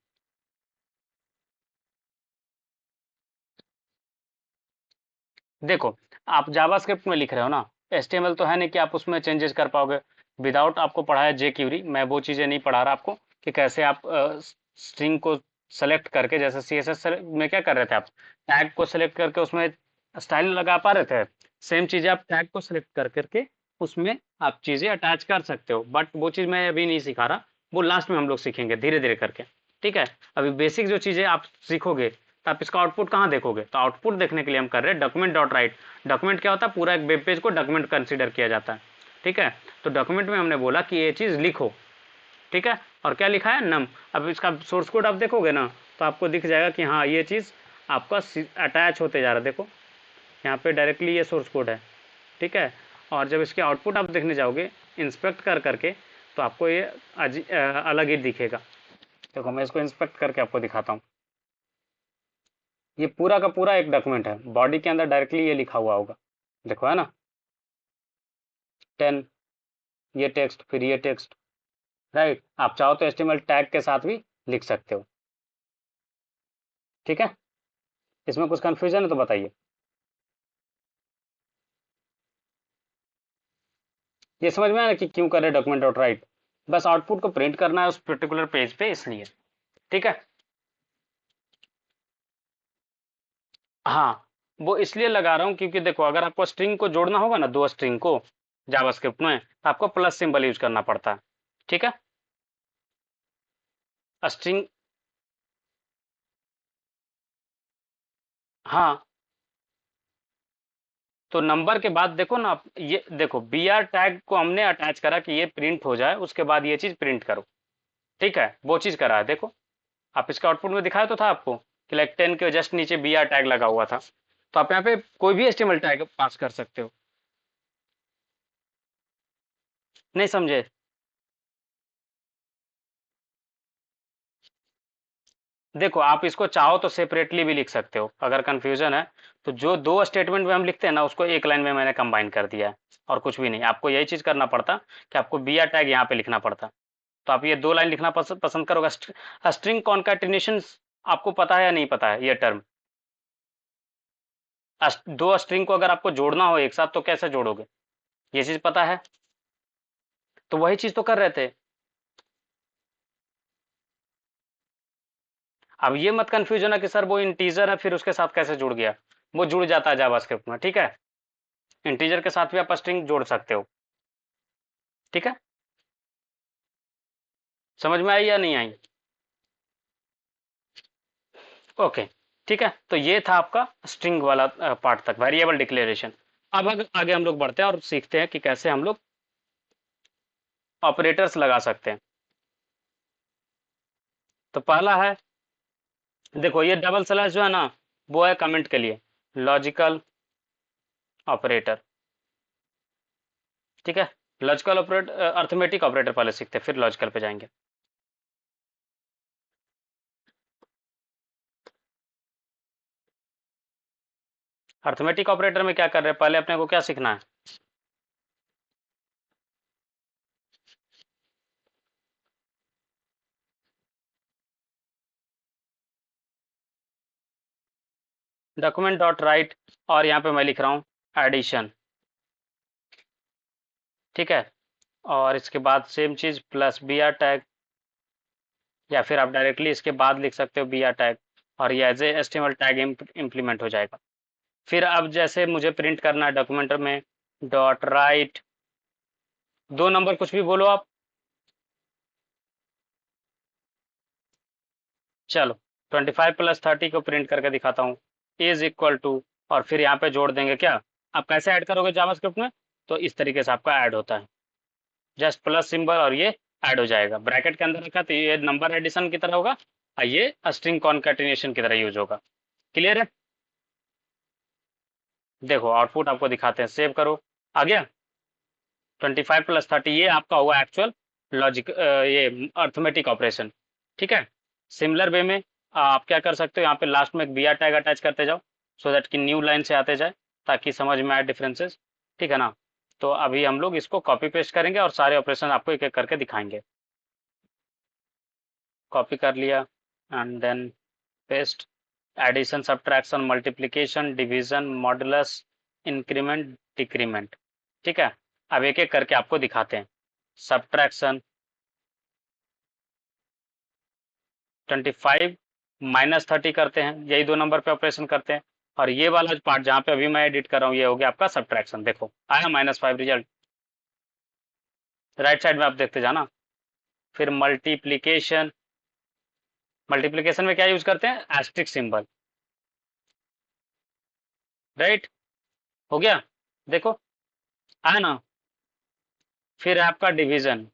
देखो आप जावास्क्रिप्ट में लिख रहे हो ना, HTML तो है नहीं कि आप उसमें चेंजेस कर पाओगे विदाउट आपको पढ़ाया jQuery। मैं वो चीज़ें नहीं पढ़ा रहा आपको कि कैसे आप स्ट्रिंग को सेलेक्ट करके, जैसे CSS में क्या कर रहे थे आप, टैग को सेलेक्ट करके उसमें स्टाइल लगा पा रहे थे, सेम चीज़ें आप टैग को सेलेक्ट कर करके उसमें आप चीज़ें अटैच कर सकते हो। बट वो चीज़ मैं अभी नहीं सिखा रहा, वो लास्ट में हम लोग सीखेंगे धीरे धीरे करके, ठीक है। अभी बेसिक जो चीज़ें आप सीखोगे तो आप इसका आउटपुट कहाँ देखोगे, तो आउटपुट देखने के लिए हम कर रहे हैं डॉक्यूमेंट डॉट राइट। डॉक्यूमेंट क्या होता है, पूरा एक वेब पेज को डॉक्यूमेंट कंसीडर किया जाता है, ठीक है। तो डॉक्यूमेंट में हमने बोला कि ये चीज़ लिखो, ठीक है। और क्या लिखा है, नम। अब इसका सोर्स कोड आप देखोगे ना तो आपको दिख जाएगा कि हाँ ये चीज़ आपका अटैच होते जा रहा है। देखो यहाँ पे डायरेक्टली ये सोर्स कोड है, ठीक है। और जब इसके आउटपुट आप देखने जाओगे इंस्पेक्ट कर करके, तो आपको ये अलग ही दिखेगा। देखो मैं इसको इंस्पेक्ट करके आपको दिखाता हूँ। ये पूरा का पूरा एक डॉक्यूमेंट है, बॉडी के अंदर डायरेक्टली ये लिखा हुआ होगा, देखो है ना, 10, ये टेक्स्ट, फिर ये टेक्स्ट, राइट। आप चाहो तो HTML टैग के साथ भी लिख सकते हो, ठीक है। इसमें कुछ कंफ्यूजन है तो बताइए। ये समझ में आया ना कि क्यों कर रहे डॉक्यूमेंट डॉट राइट, बस आउटपुट को प्रिंट करना है उस पर्टिकुलर पेज पे, इसलिए, ठीक है। हाँ, वो इसलिए लगा रहा हूँ क्योंकि देखो अगर आपको स्ट्रिंग को जोड़ना होगा ना, दो स्ट्रिंग को जावास्क्रिप्ट में, तो आपको प्लस सिंबल यूज करना पड़ता है, ठीक है। स्ट्रिंग, हाँ, तो नंबर के बाद देखो ना आप, ये देखो BR टैग को हमने अटैच करा कि ये प्रिंट हो जाए, उसके बाद ये चीज प्रिंट करो, ठीक है। वो चीज करा है, देखो आप इसका आउटपुट में दिखाया तो था आपको कि लाइक 10 के जस्ट नीचे BR टैग लगा हुआ था, तो आप यहाँ पे कोई भी HTML टैग पास कर सकते हो। नहीं समझे? देखो आप इसको चाहो तो सेपरेटली भी लिख सकते हो, अगर कंफ्यूजन है तो जो दो स्टेटमेंट में हम लिखते हैं ना उसको एक लाइन में मैंने कंबाइन कर दिया है, और कुछ भी नहीं। आपको यही चीज करना पड़ता कि आपको BR टैग यहाँ पे लिखना पड़ता, तो आप ये दो लाइन लिखना पसंद करोगे। स्ट्रिंग कॉन्कैटिनेशन आपको पता है या नहीं पता है ये टर्म? दो स्ट्रिंग को अगर आपको जोड़ना हो एक साथ तो कैसे जोड़ोगे, ये चीज पता है? तो वही चीज तो कर रहे थे। अब ये मत कंफ्यूजन है कि सर वो इंटीजर है फिर उसके साथ कैसे जुड़ गया, वो जुड़ जाता है जावास्क्रिप्ट में, ठीक है। इंटीजर के साथ भी आप स्ट्रिंग जोड़ सकते हो, ठीक है। समझ में आई या नहीं आई? ओके, ठीक है। तो ये था आपका स्ट्रिंग वाला पार्ट तक, वेरिएबल डिक्लेरेशन। अब आगे हम लोग बढ़ते हैं और सीखते हैं कि कैसे हम लोग ऑपरेटर्स लगा सकते हैं। तो पहला है, देखो ये डबल स्लैश जो है ना, वो है कमेंट के लिए, लॉजिकल ऑपरेटर, ठीक है। लॉजिकल ऑपरेटर, अर्थमेटिक ऑपरेटर पहले सीखते हैं फिर लॉजिकल पे जाएंगे। अर्थमेटिक ऑपरेटर में क्या कर रहे हैं, पहले अपने को क्या सीखना है? डॉक्यूमेंट डॉट राइट, और यहाँ पे मैं लिख रहा हूँ एडिशन, ठीक है। और इसके बाद सेम चीज प्लस BR टैग, या फिर आप डायरेक्टली इसके बाद लिख सकते हो BR टैग, और ये as a HTML tag implement हो जाएगा। फिर अब जैसे मुझे प्रिंट करना है डॉक्यूमेंट में, डॉट राइट दो नंबर कुछ भी बोलो आप। चलो 25 + 30 को प्रिंट करके दिखाता हूँ। इज इक्वल टू, और फिर यहाँ पे जोड़ देंगे क्या। आप कैसे ऐड करोगे जावास्क्रिप्ट में, तो इस तरीके से आपका ऐड होता है, जस्ट प्लस सिंबल और ये ऐड हो जाएगा। ब्रैकेट के अंदर रखा तो ये नंबर एडिशन की तरह होगा, और ये स्ट्रिंग कॉन्कैटिनेशन की तरह यूज होगा। क्लियर है। देखो आउटपुट आपको दिखाते हैं, सेव करो। आ गया। 25 + 30 ये आपका हुआ एक्चुअल लॉजिक, ये अर्थमेटिक ऑपरेशन। ठीक है। सिमिलर वे में आप क्या कर सकते हो, यहाँ पे लास्ट में एक br टैग अटैच करते जाओ, सो दैट कि न्यू लाइन से आते जाए, ताकि समझ में आए डिफरेंसेस। ठीक है ना। तो अभी हम लोग इसको कॉपी पेस्ट करेंगे और सारे ऑपरेशन आपको एक एक करके दिखाएंगे। कॉपी कर लिया and then paste. Addition, subtraction, multiplication, division, modulus, increment, decrement. ठीक है। अब एक एक करके आपको दिखाते हैं। सब्ट्रैक्शन, 25 - 30 करते हैं, यही दो नंबर पे ऑपरेशन करते हैं। और ये वाला पार्ट जहाँ पे अभी मैं एडिट कर रहा हूँ, ये हो गया आपका सब्ट्रैक्शन। देखो आया -5 रिजल्ट। राइट साइड में आप देखते जाना। फिर मल्टीप्लिकेशन, मल्टीप्लिकेशन में क्या यूज करते हैं, एस्ट्रिक सिंबल। राइट। हो गया। देखो आया ना। फिर आपका डिवीजन।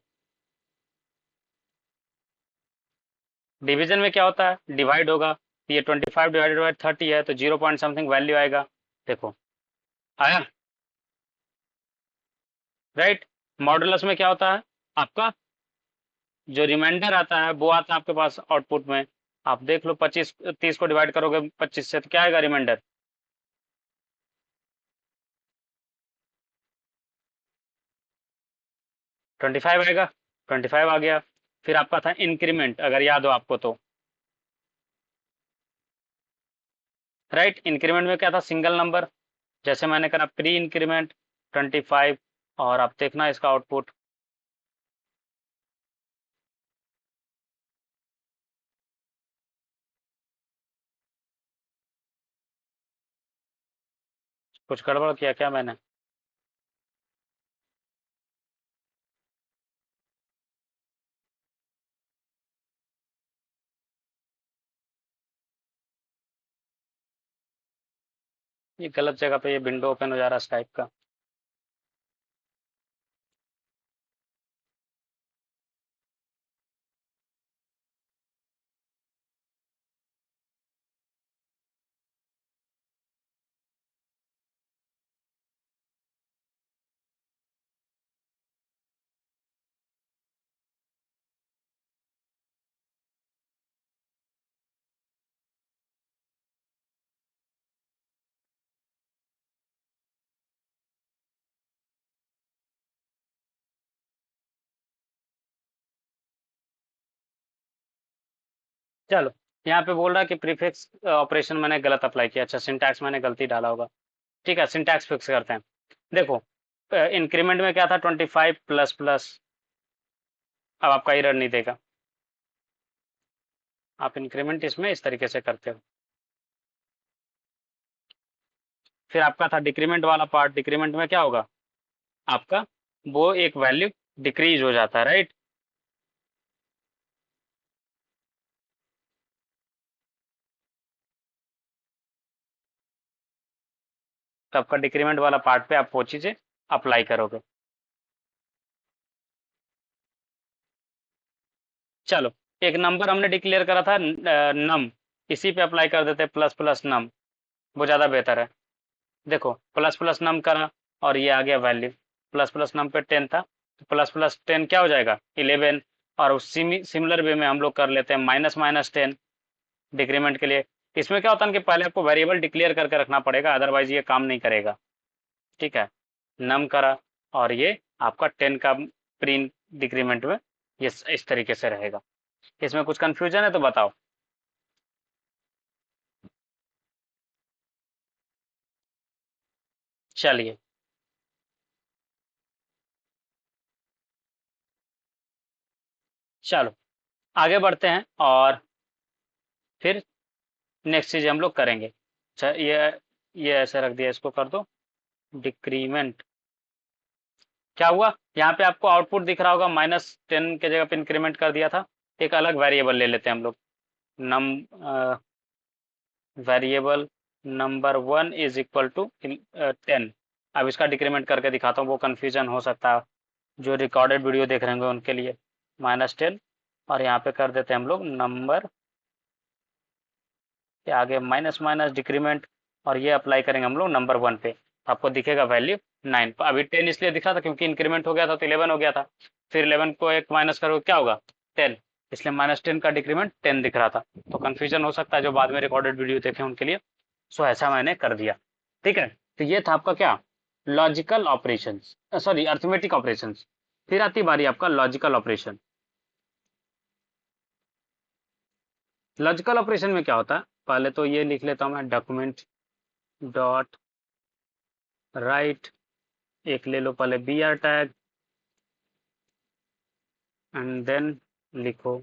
डिवीजन में क्या होता है, डिवाइड होगा। ये 25 ÷ 30 है, तो 0 पॉइंट समथिंग वैल्यू आएगा। देखो आया। राइट। मॉडुलस में क्या होता है, आपका जो रिमाइंडर आता है वो आता है आपके पास आउटपुट में। आप देख लो, 25 30 को डिवाइड करोगे 25 से, तो क्या आएगा रिमाइंडर, 25 आएगा। 25 आ गया। फिर आपका था इंक्रीमेंट, अगर याद हो आपको तो। राइट। इंक्रीमेंट में क्या था, सिंगल नंबर। जैसे मैंने करा प्री इंक्रीमेंट 25। और आप देखना इसका आउटपुट। कुछ गड़बड़ किया क्या मैंने। ये गलत जगह पे ये विंडो ओपन हो जा रहा है स्काइप का। चलो, यहाँ पे बोल रहा है कि प्रीफिक्स ऑपरेशन मैंने गलत अप्लाई किया। अच्छा, सिंटैक्स मैंने गलती डाला होगा। ठीक है, सिंटैक्स फिक्स करते हैं। देखो इंक्रीमेंट में क्या था, 25 ++। अब आपका एरर नहीं देगा। आप इंक्रीमेंट इसमें इस तरीके से करते हो। फिर आपका था डिक्रीमेंट वाला पार्ट। डिक्रीमेंट में क्या होगा, आपका वो एक वैल्यू डिक्रीज हो जाता है। राइट। तो आपका डिक्रीमेंट वाला पार्ट पे आप वो चीजें अप्लाई करोगे। चलो, एक नंबर हमने डिक्लेयर करा था नम, इसी पे अप्लाई कर देते, प्लस प्लस नम। वो ज़्यादा बेहतर है। देखो प्लस प्लस नम करा, और ये आ गया वैल्यू। प्लस प्लस नम पे 10 था, तो प्लस प्लस 10 क्या हो जाएगा, 11। और सिमिलर वे में हम लोग कर लेते हैं -10 डिक्रीमेंट के लिए। इसमें क्या होता है कि पहले आपको वेरिएबल डिक्लेयर करके रखना पड़ेगा, अदरवाइज ये काम नहीं करेगा। ठीक है। नम करा, और ये आपका 10 का प्री डिक्रीमेंट में ये इस तरीके से रहेगा। इसमें कुछ कंफ्यूजन है तो बताओ। चलिए। चलो आगे बढ़ते हैं, और फिर नेक्स्ट चीज हम लोग करेंगे। अच्छा, ये ऐसे रख दिया, इसको कर दो डिक्रीमेंट। क्या हुआ, यहाँ पे आपको आउटपुट दिख रहा होगा, -10 के जगह पे इंक्रीमेंट कर दिया था। एक अलग वेरिएबल ले लेते हैं हम लोग, num variable number 1 is equal to 10। अब इसका डिक्रीमेंट करके दिखाता हूँ, वो कन्फ्यूजन हो सकता है जो रिकॉर्डेड वीडियो देख रहे होंगे उनके लिए। -10 और यहाँ पे कर देते हैं हम लोग नंबर के आगे माइनस माइनस डिक्रीमेंट, और ये अप्लाई करेंगे हम लोग नंबर 1 पे। आपको दिखेगा वैल्यू 9। अभी 10 इसलिए दिखा था क्योंकि इंक्रीमेंट हो गया था तो 11 हो गया था, फिर 11 को एक माइनस करोगे क्या होगा 10, इसलिए -10 का डिक्रीमेंट 10 दिख रहा था। तो कन्फ्यूजन हो सकता है जो बाद में रिकॉर्डेड वीडियो देखे उनके लिए। सो ऐसा मैंने कर दिया। ठीक है, तो ये था आपका क्या, logical operations, sorry arithmetic operations. फिर आती बारी आपका लॉजिकल ऑपरेशन। लॉजिकल ऑपरेशन में क्या होता है, पहले तो ये लिख लेता हूँ मैं, डॉक्यूमेंट डॉट राइट, एक ले लो पहले B R tag, and then लिखो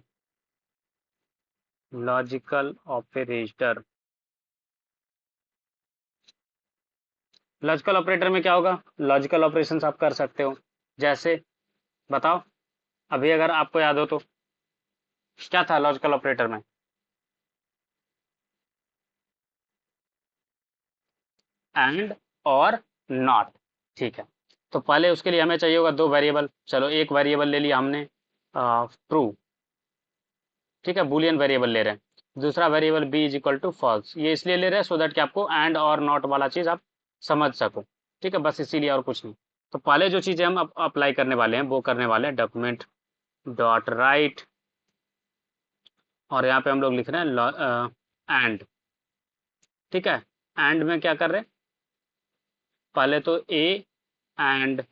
लॉजिकल ऑपरेटर। लॉजिकल ऑपरेटर में क्या होगा, लॉजिकल ऑपरेशंस आप कर सकते हो, जैसे बताओ, अभी अगर आपको याद हो तो क्या था लॉजिकल ऑपरेटर में, एंड और नॉट। ठीक है, तो पहले उसके लिए हमें चाहिए होगा दो वेरिएबल। चलो एक वेरिएबल ले लिया हमने ट्रू, ठीक है, बुलियन वेरिएबल ले रहे हैं। दूसरा variable B is equal to false, ये इसलिए ले रहे हैं सो दैट कि आपको एंड और नॉट वाला चीज़ आप समझ सको। ठीक है, बस इसीलिए और कुछ नहीं। तो पहले जो चीज़ें हम अप्लाई करने वाले हैं वो करने वाले हैं डॉक्यूमेंट डॉट राइट, और यहाँ पे हम लोग लिख रहे हैं एंड। ठीक है, एंड में क्या कर रहे हैं, पहले तो A and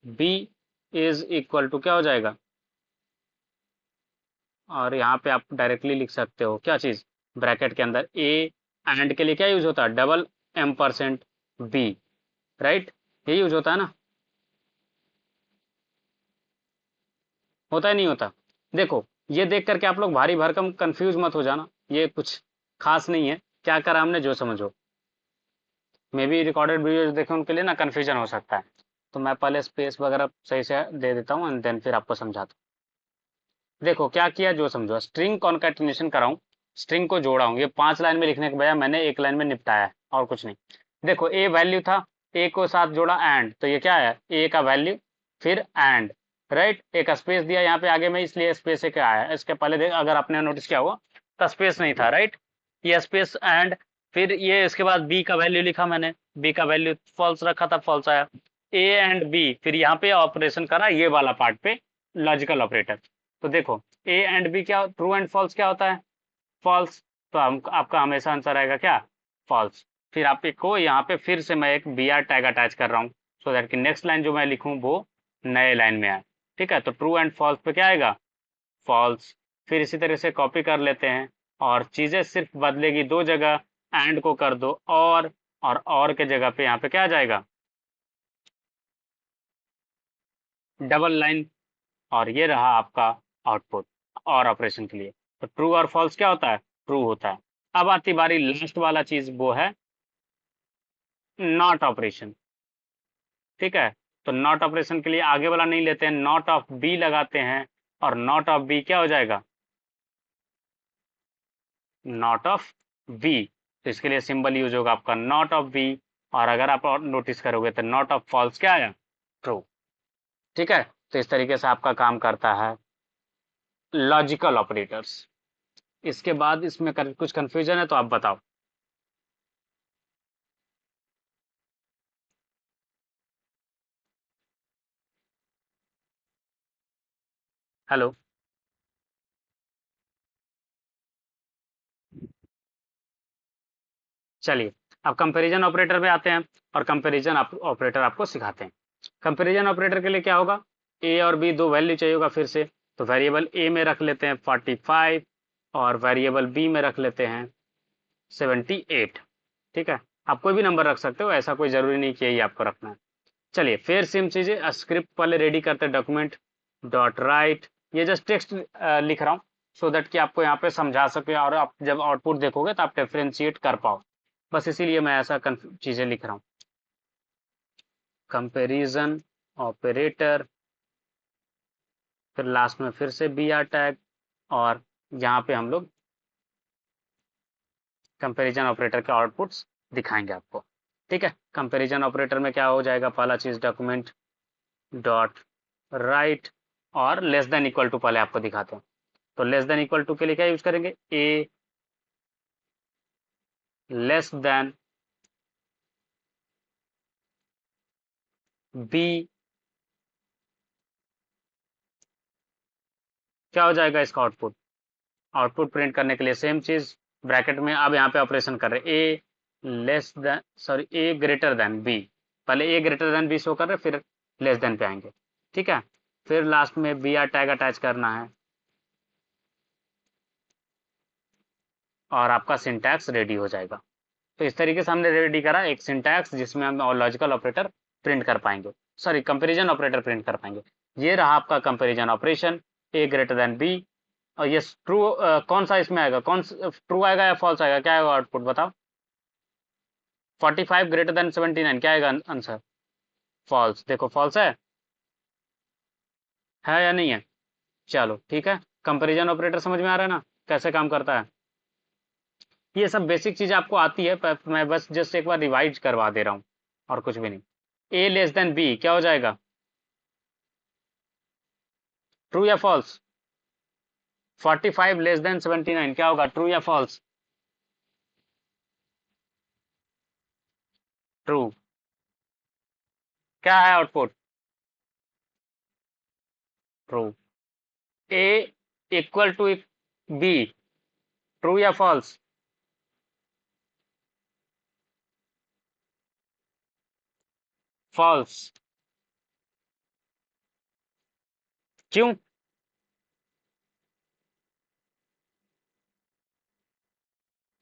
B is equal to क्या हो जाएगा, और यहाँ पे आप डायरेक्टली लिख सकते हो क्या चीज़, ब्रैकेट के अंदर ए एंड के लिए क्या यूज होता है, डबल %बी, राइट, ये यूज होता है ना, होता है नहीं होता। देखो, ये देख करके आप लोग भारी भरकम कंफ्यूज मत हो जाना, ये कुछ खास नहीं है, क्या करा हमने जो समझो। मे बी रिकॉर्डेड वीडियो देखे उनके लिए ना कन्फ्यूजन हो सकता है, तो मैं पहले स्पेस वगैरह सही से दे देता हूँ एंड देन फिर आपको समझाता हूँ। देखो क्या किया जो समझो, स्ट्रिंग कॉन्कैटिनेशन कराऊँ, स्ट्रिंग को जोड़ा हूँ, ये 5 लाइन में लिखने के बजाय मैंने एक लाइन में निपटाया है और कुछ नहीं। देखो ए वैल्यू था, ए को साथ जोड़ा एंड, तो ये क्या है, ए का वैल्यू फिर एंड, राइट, एक स्पेस दिया यहाँ पे आगे में, इसलिए स्पेस से क्या आया, इसके पहले देख अगर आपने नोटिस किया हुआ तो स्पेस नहीं था, राइट, ये स्पेस एंड, फिर ये इसके बाद बी का वैल्यू लिखा मैंने, बी का वैल्यू फॉल्स रखा था, फॉल्स आया, ए एंड बी, फिर यहाँ पे ऑपरेशन करा ये वाला पार्ट पे, लॉजिकल ऑपरेटर। तो देखो ए एंड बी क्या, ट्रू एंड फॉल्स क्या होता है, फॉल्स, तो हम आपका हमेशा आंसर आएगा क्या, फॉल्स। फिर आपको यहाँ पे फिर से मैं एक बी आर टैग अटैच कर रहा हूँ सो दैट कि नेक्स्ट लाइन जो मैं लिखूँ वो नए लाइन में आए। ठीक है, तो ट्रू एंड फॉल्स पे क्या आएगा, फॉल्स। फिर इसी तरह से कॉपी कर लेते हैं, और चीज़ें सिर्फ बदलेगी दो जगह, एंड को कर दो और के जगह पे यहाँ पे क्या आ जाएगा, डबल लाइन, और ये रहा आपका आउटपुट और ऑपरेशन के लिए। तो ट्रू और फॉल्स क्या होता है, ट्रू होता है। अब आती बारी लास्ट वाला चीज, वो है नॉट ऑपरेशन। ठीक है, तो नॉट ऑपरेशन के लिए आगे वाला नहीं लेते हैं, नॉट ऑफ बी लगाते हैं, और नॉट ऑफ बी क्या हो जाएगा, नॉट ऑफ बी। तो इसके लिए सिंबल यूज होगा आपका नॉट ऑफ बी, और अगर आप नोटिस करोगे तो नॉट ऑफ फॉल्स क्या आया, ट्रू। ठीक है, तो इस तरीके से आपका काम करता है लॉजिकल ऑपरेटर्स। इसके बाद इसमें कुछ कंफ्यूजन है तो आप बताओ। हेलो, चलिए अब कंपैरिजन ऑपरेटर पे आते हैं, और कंपैरिजन ऑपरेटर आपको सिखाते हैं। कंपैरिजन ऑपरेटर के लिए क्या होगा, ए और बी दो वैल्यू चाहिए होगा फिर से, तो वेरिएबल ए में रख लेते हैं 45, और वेरिएबल बी में रख लेते हैं 78। ठीक है, आप कोई भी नंबर रख सकते हो, ऐसा कोई ज़रूरी नहीं कि यही आपको रखना है। चलिए फिर सेम चीज़ें, स्क्रिप्ट पहले रेडी करते हैं, डॉक्यूमेंट डॉट राइट, ये जस्ट टेक्स्ट लिख रहा हूँ सो दैट कि आपको यहाँ पे समझा सके, और आप जब आउटपुट देखोगे तो आप डिफ्रेंशिएट कर पाओ, बस इसीलिए मैं ऐसा चीज़ें लिख रहा हूँ। कंपैरिजन ऑपरेटर, फिर लास्ट में फिर से बी आर टैग, और यहाँ पे हम लोग कंपैरिजन ऑपरेटर के आउटपुट्स दिखाएंगे आपको। ठीक है, कंपैरिजन ऑपरेटर में क्या हो जाएगा, पहला चीज डॉक्यूमेंट डॉट राइट, और लेस देन इक्वल टू पहले आपको दिखाते हैं। तो लेस देन इक्वल टू के लिए क्या यूज करेंगे, ए लेस देन बी, क्या हो जाएगा इसका आउटपुट, आउटपुट प्रिंट करने के लिए सेम चीज ब्रैकेट में, अब यहाँ पे ऑपरेशन कर रहे हैं, ए लेस देन सॉरी ए ग्रेटर देन बी, पहले ए ग्रेटर देन बी शो कर रहे हैं, फिर लेस देन पे आएंगे। ठीक है, फिर लास्ट में बी आर टैग अटैच करना है, और आपका सिंटैक्स रेडी हो जाएगा। तो इस तरीके से हमने रेडी करा एक सिंटैक्स जिसमें हम लॉजिकल ऑपरेटर प्रिंट कर पाएंगे, सॉरी कंपैरिजन ऑपरेटर प्रिंट कर पाएंगे। ये रहा आपका कंपैरिजन ऑपरेशन, ए ग्रेटर देन बी, और ये ट्रू कौन सा इसमें आएगा, कौन ट्रू आएगा या फॉल्स आएगा, क्या आएगा आउटपुट बताओ, 45 ग्रेटर देन 79, क्या आएगा आंसर, फॉल्स। देखो फॉल्स है या नहीं है। चलो ठीक है, कंपैरिजन ऑपरेटर समझ में आ रहा है ना कैसे काम करता है। ये सब बेसिक चीज आपको आती है, पर मैं बस जस्ट एक बार रिवाइज करवा दे रहा हूँ, और कुछ भी नहीं। ए लेस देन बी क्या हो जाएगा, ट्रू या फॉल्स, 45 लेस देन 79 क्या होगा, ट्रू या फॉल्स, ट्रू। क्या है output, true. A equal to B, true या फॉल्स, फॉल्स। क्यों,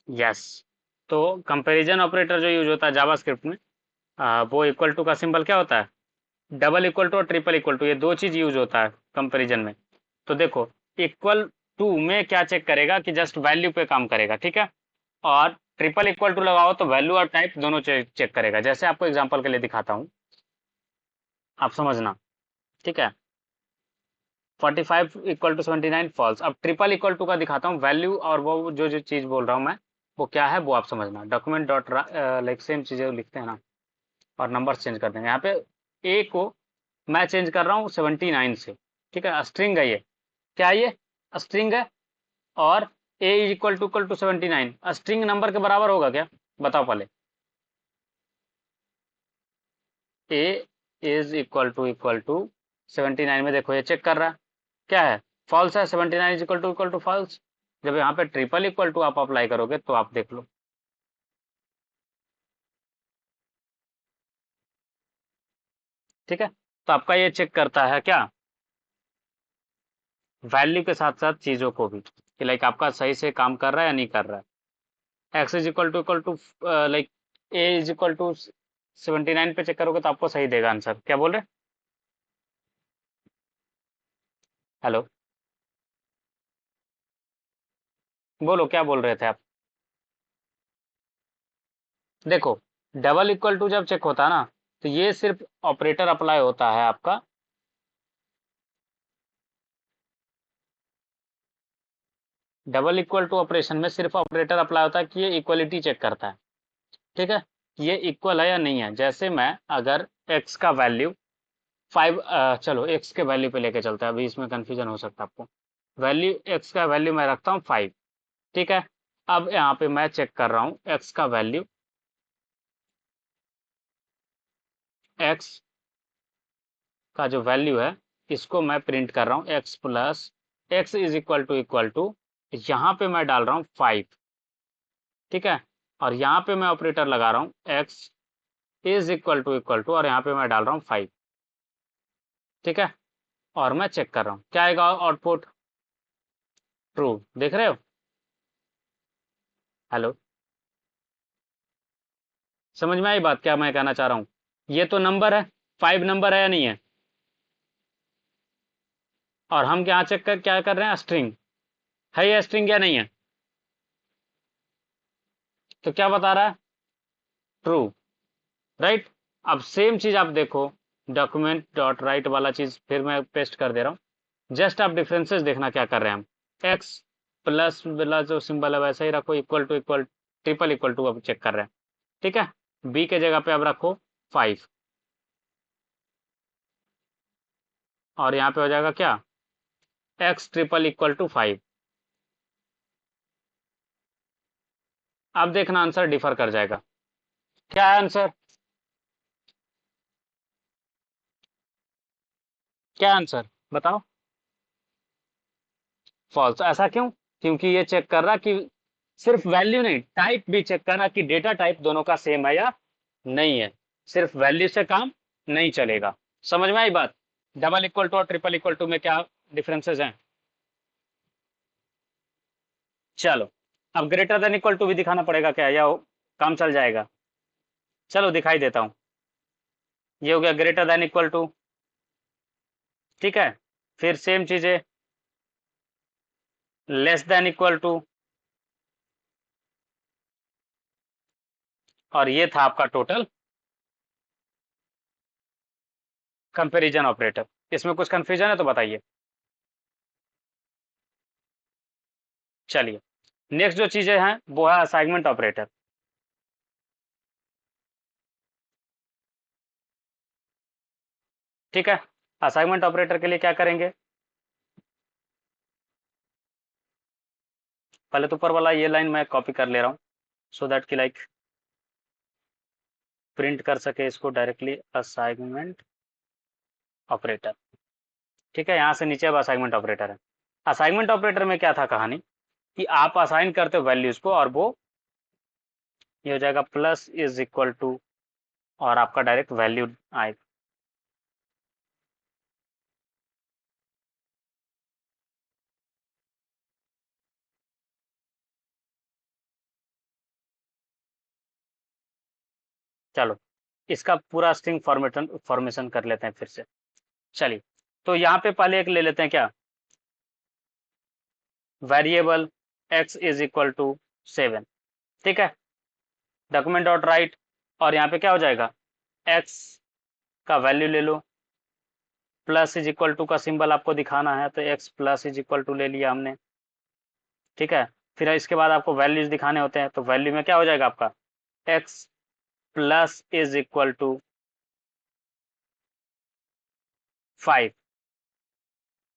यस। तो कंपैरिजन ऑपरेटर जो यूज होता है जावास्क्रिप्ट में, वो इक्वल टू का सिंबल क्या होता है, डबल इक्वल टू और ट्रिपल इक्वल टू, ये दो चीज यूज होता है कंपैरिजन में। तो देखो इक्वल टू में क्या चेक करेगा कि जस्ट वैल्यू पे काम करेगा, ठीक है, और ट्रिपल इक्वल टू लगाओ तो वैल्यू और टाइप दोनों चेक करेगा। जैसे आपको एग्जांपल के लिए दिखाता हूँ, आप समझना। ठीक है, 45 इक्वल टू 79 फॉल्स। अब ट्रिपल इक्वल टू का दिखाता हूँ वैल्यू, और वो जो जो चीज बोल रहा हूँ मैं, वो क्या है वो आप समझना। डॉक्यूमेंट डॉट लाइक सेम चीजें लिखते हैं ना, और नंबर चेंज कर देंगे। यहाँ पे ए को मैं चेंज कर रहा हूँ 79 से, ठीक है, स्ट्रिंग है ये, क्या है ये, स्ट्रिंग है, और a is equal to 79 string number के बराबर होगा क्या, बताओ पहले। ए इज इक्वल टू 79 में देखो ये चेक कर रहा है, क्या है, फॉल्स है, 79 इज इक्वल टू फॉल्स। जब यहाँ पे ट्रिपल इक्वल टू आप अप्लाई करोगे तो आप देख लो, ठीक है। तो आपका ये चेक करता है क्या, वैल्यू के साथ साथ चीजों को भी, कि लाइक आपका सही से काम कर रहा है या नहीं कर रहा है। X is equal to like A is equal to 79 पे चेक करोगे तो आपको सही देगा आंसर। क्या बोल रहे, हेलो, बोलो क्या बोल रहे थे आप। देखो डबल इक्वल टू जब चेक होता है ना, तो ये सिर्फ ऑपरेटर अप्लाई होता है आपका, डबल इक्वल टू ऑपरेशन में सिर्फ ऑपरेटर अप्लाई होता है कि ये इक्वलिटी चेक करता है, ठीक है, ये इक्वल है या नहीं है। जैसे मैं अगर एक्स का वैल्यू 5, चलो एक्स के वैल्यू पे लेके चलते हैं, अभी इसमें कंफ्यूजन हो सकता है आपको। वैल्यू एक्स का वैल्यू मैं रखता हूँ 5, ठीक है। अब यहाँ पे मैं चेक कर रहा हूँ एक्स का वैल्यू, एक्स का जो वैल्यू है इसको मैं प्रिंट कर रहा हूँ, X plus X is equal to यहाँ पे मैं डाल रहा हूँ 5, ठीक है, और यहाँ पे मैं ऑपरेटर लगा रहा हूँ एक्स इज इक्वल टू और यहाँ पे मैं डाल रहा हूँ 5, ठीक है, और मैं चेक कर रहा हूँ क्या आएगा आउटपुट, ट्रू। देख रहे हो, हेलो, समझ में आई बात क्या मैं कहना चाह रहा हूँ। ये तो नंबर है, 5 नंबर है या नहीं है, और हम क्या चेक कर क्या कर रहे हैं, स्ट्रिंग है, ये स्ट्रिंग या नहीं है, तो क्या बता रहा है, ट्रू, राइट। अब सेम चीज आप देखो, डॉक्यूमेंट डॉट राइट वाला चीज फिर मैं पेस्ट कर दे रहा हूँ। जस्ट आप डिफरेंसेस देखना क्या कर रहे हैं हम। एक्स प्लस वाला जो सिंबल है वैसा ही रखो, equal to equal, triple equal to अब चेक कर रहे हैं। ठीक है, बी के जगह पे अब रखो 5, और यहाँ पे हो जाएगा क्या, एक्स ट्रिपल इक्वल टू 5। अब देखना आंसर डिफर कर जाएगा। क्या है आंसर, क्या आंसर बताओ। फॉल्स, ऐसा क्यों? क्योंकि ये चेक कर रहा कि सिर्फ वैल्यू नहीं, टाइप भी चेक कर रहा कि डेटा टाइप दोनों का सेम है या नहीं है। सिर्फ वैल्यू से काम नहीं चलेगा। समझ में आई बात? डबल इक्वल टू और ट्रिपल इक्वल टू में क्या डिफरेंसेस हैं? चलो, अब ग्रेटर देन इक्वल टू भी दिखाना पड़ेगा क्या, या काम चल जाएगा? चलो दिखाई देता हूं। ये हो गया ग्रेटर देन इक्वल टू, ठीक है। फिर सेम चीजें, लेस देन इक्वल टू, और ये था आपका टोटल कंपैरिजन ऑपरेटर। इसमें कुछ कंफ्यूजन है तो बताइए। चलिए, नेक्स्ट जो चीजें हैं वो है असाइनमेंट ऑपरेटर। ठीक है, असाइनमेंट ऑपरेटर के लिए क्या करेंगे, पहले तो ऊपर वाला ये लाइन मैं कॉपी कर ले रहा हूँ, सो दैट कि लाइक प्रिंट कर सके इसको डायरेक्टली, असाइनमेंट ऑपरेटर। ठीक है, यहाँ से नीचे अब असाइनमेंट ऑपरेटर है। असाइनमेंट ऑपरेटर में क्या था कहानी, कि आप असाइन करते हो वैल्यूज को, और वो ये हो जाएगा प्लस इज इक्वल टू, और आपका डायरेक्ट वैल्यू आएगा। चलो, इसका पूरा स्ट्रिंग फॉर्मेशन कर लेते हैं फिर से। चलिए, तो यहाँ पे पहले एक ले लेते हैं क्या, variable x is equal to 7। ठीक है, डॉक्यूमेंट डॉट राइट, और यहाँ पे क्या हो जाएगा, x का वैल्यू ले लो, प्लस इज इक्वल टू का सिंबल आपको दिखाना है तो x plus is equal to ले लिया हमने। ठीक है, फिर इसके बाद आपको वैल्यूज दिखाने होते हैं, तो वैल्यू में क्या हो जाएगा आपका, x plus is equal to 5।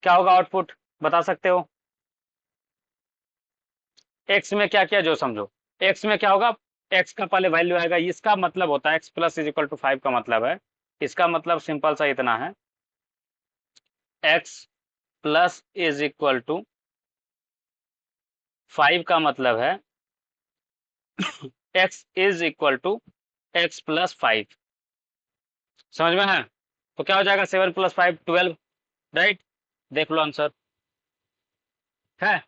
क्या होगा आउटपुट, बता सकते हो? x में क्या किया जो समझो, x में क्या होगा, x का पहले वैल्यू आएगा, इसका मतलब होता है x plus is equal to 5 का मतलब है, इसका मतलब सिंपल सा इतना है, x plus is equal to 5 का मतलब है x is equal to x plus 5। समझ में है? तो क्या हो जाएगा, 7 प्लस 5 12, राइट? देख लो आंसर है।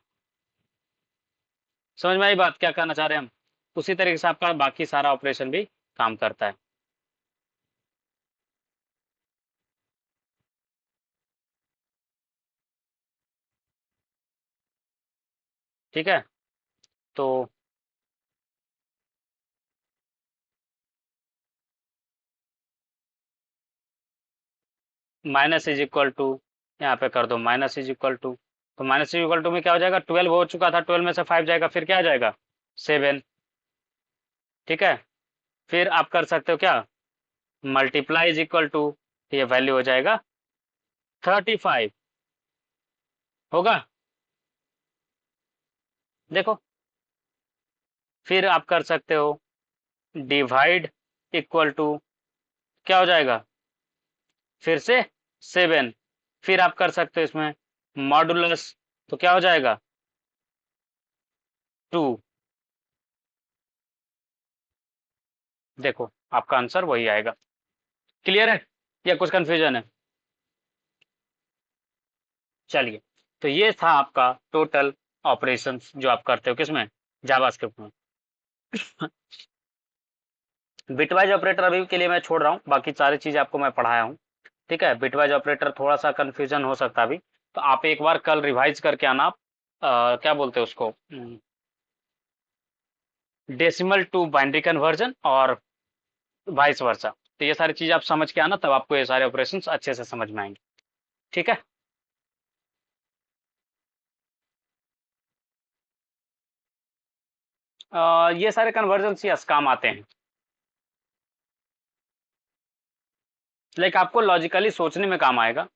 समझ में आई बात क्या कहना चाह रहे हैं हम? उसी तरीके से आपका बाकी सारा ऑपरेशन भी काम करता है। ठीक है, तो माइनस इज इक्वल टू, यहाँ पे कर दो माइनस इज इक्वल टू, तो माइनस इज इक्वल टू में क्या हो जाएगा, 12 हो चुका था, 12 में से 5 जाएगा, फिर क्या आ जाएगा, 7। ठीक है, फिर आप कर सकते हो क्या, मल्टीप्लाई इज इक्वल टू, ये वैल्यू हो जाएगा 35। होगा, देखो। फिर आप कर सकते हो डिवाइड इक्वल टू, क्या हो जाएगा, फिर से 7। फिर आप कर सकते हो इसमें मॉडुलस, तो क्या हो जाएगा 2। देखो, आपका आंसर वही आएगा। क्लियर है या कुछ कंफ्यूजन है? चलिए, तो ये था आपका टोटल ऑपरेशंस जो आप करते हो किसमें, जावास्क्रिप्ट में। बिटवाइज ऑपरेटर अभी के लिए मैं छोड़ रहा हूँ, बाकी सारी चीज़ आपको मैं पढ़ाया हूँ। ठीक है, बिटवाइज ऑपरेटर थोड़ा सा कंफ्यूजन हो सकता है अभी, तो आप एक बार कल रिवाइज करके आना आप, क्या बोलते हैं उसको, डेसिमल टू बाइनरी कन्वर्जन और वाइस वर्सा। तो ये सारी चीज़ आप समझ के आना, तब आपको ये सारे ऑपरेशंस अच्छे से समझ में आएंगे। ठीक है। ये सारे कन्वर्जन यस काम आते हैं। लाइक आपको लॉजिकली सोचने में काम आएगा।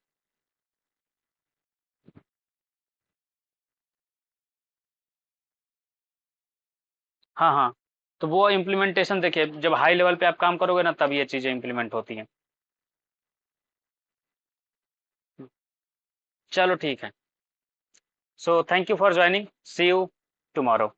हाँ हाँ। तो वो इम्प्लीमेंटेशन देखिए, जब हाई लेवल पे आप काम करोगे ना, तब ये चीज़ें इम्प्लीमेंट होती हैं। चलो ठीक है। So thank you for joining, see you tomorrow.